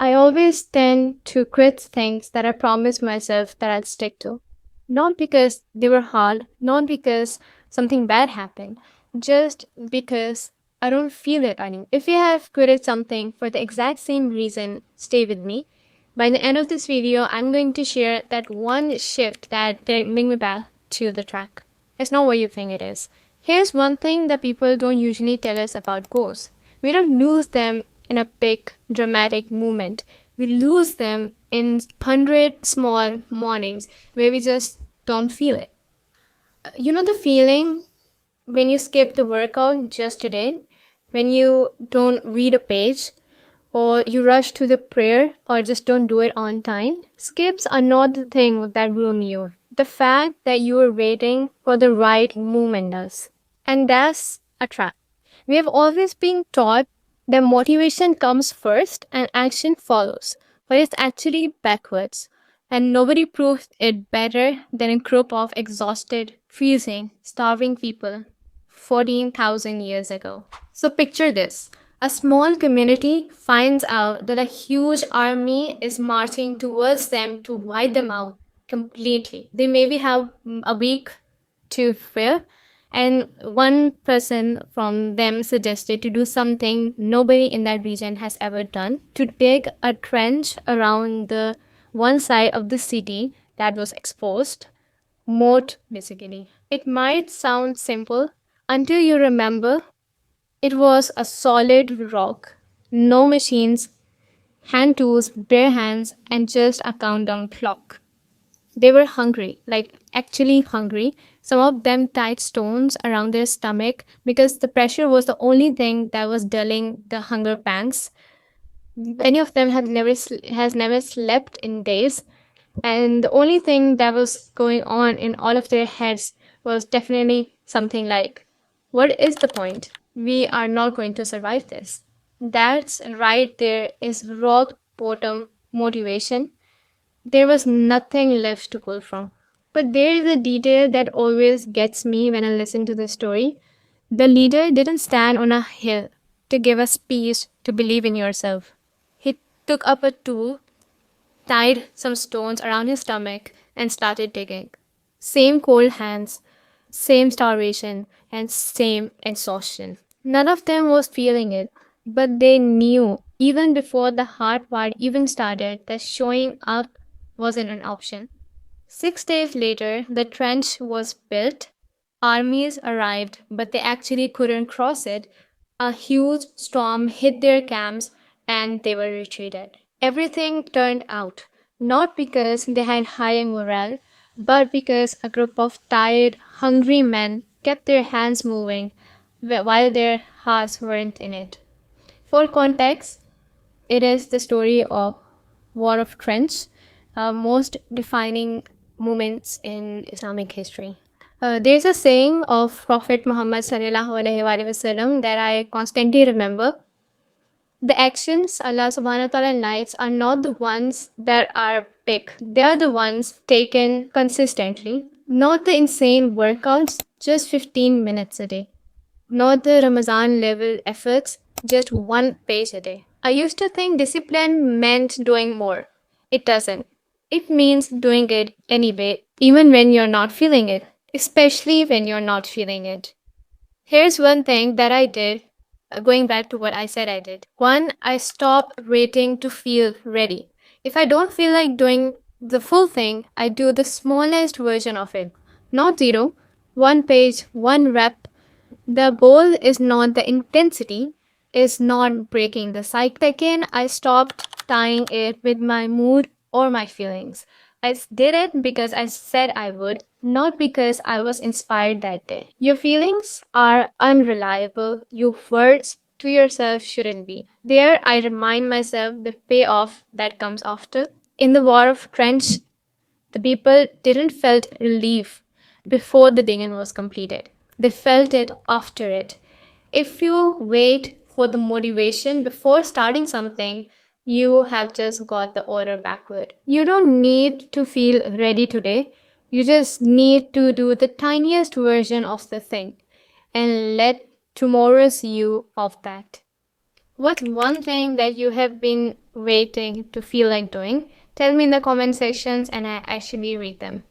I always tend to quit things that I promised myself that I'd stick to. Not because they were hard, not because something bad happened, just because I don't feel it anymore. If you have quitted something for the exact same reason, stay with me. By the end of this video, I'm going to share that one shift that bring me back to the track. It's not what you think it is. Here's one thing that people don't usually tell us about goals. We don't lose them in a big dramatic moment. We lose them in 100 small mornings where we just don't feel it. You know the feeling when you skip the workout just today, when you don't read a page, or you rush to the prayer, or just don't do it on time? Skips are not the thing that ruin you. The fact that you are waiting for the right moment does. And that's a trap. We have always been taught that motivation comes first and action follows, but it's actually backwards. And nobody proved it better than a group of exhausted, freezing, starving people 14,000 years ago. So picture this. A small community finds out that a huge army is marching towards them to wipe them out completely. They maybe have a week to prepare, and one person from them suggested to do something nobody in that region has ever done, to dig a trench around the one side of the city that was exposed. Moat, basically. It might sound simple until you remember it was a solid rock. No machines, hand tools, bare hands, and just a countdown clock. They were hungry, like actually hungry. Some of them tied stones around their stomach because the pressure was the only thing that was dulling the hunger pangs. Many of them has never slept in days, and the only thing that was going on in all of their heads was definitely something like, what is the point? We are not going to survive this. That's right there is rock bottom motivation. There was nothing left to pull from. But there is a detail that always gets me when I listen to the story. The leader didn't stand on a hill to give a speech to believe in yourself. He took up a tool, tied some stones around his stomach, and started digging. Same cold hands, same starvation, and same exhaustion. None of them was feeling it, but they knew, even before the hard part even started, that showing up wasn't an option. 6 days later, the trench was built. Armies arrived, but they actually couldn't cross it. A huge storm hit their camps and they were retreated. Everything turned out, not because they had high morale, but because a group of tired, hungry men kept their hands moving while their hearts weren't in it. For context, it is the story of War of Trench, most defining moments in Islamic history. There's a saying of Prophet Muhammad sallallahu alaihi wasallam that I constantly remember. The actions Allah subhanahu wa ta'ala likes are not the ones that are big. They are the ones taken consistently. Not the insane workouts, just 15 minutes a day. Not the Ramazan level efforts, just one page a day. I used to think discipline meant doing more. It doesn't. It means doing it anyway, even when you're not feeling it, especially when you're not feeling it. Here's one thing that I did, going back to what I said I did. One, I stopped waiting to feel ready. If I don't feel like doing the full thing, I do the smallest version of it. Not zero, one page, one rep. The goal is not the intensity, is not breaking the cycle. Second, I stopped tying it with my mood or my feelings. I did it because I said I would, not because I was inspired that day. Your feelings are unreliable. Your words to yourself shouldn't be. There, I remind myself the payoff that comes after. In the War of Trench, the people didn't felt relief before the digging was completed. They felt it after it. If you wait for the motivation before starting something, you have just got the order backward. You don't need to feel ready today. You just need to do the tiniest version of the thing and let tomorrow's you of that. What's one thing that you have been waiting to feel like doing? Tell me in the comment sections and I actually read them.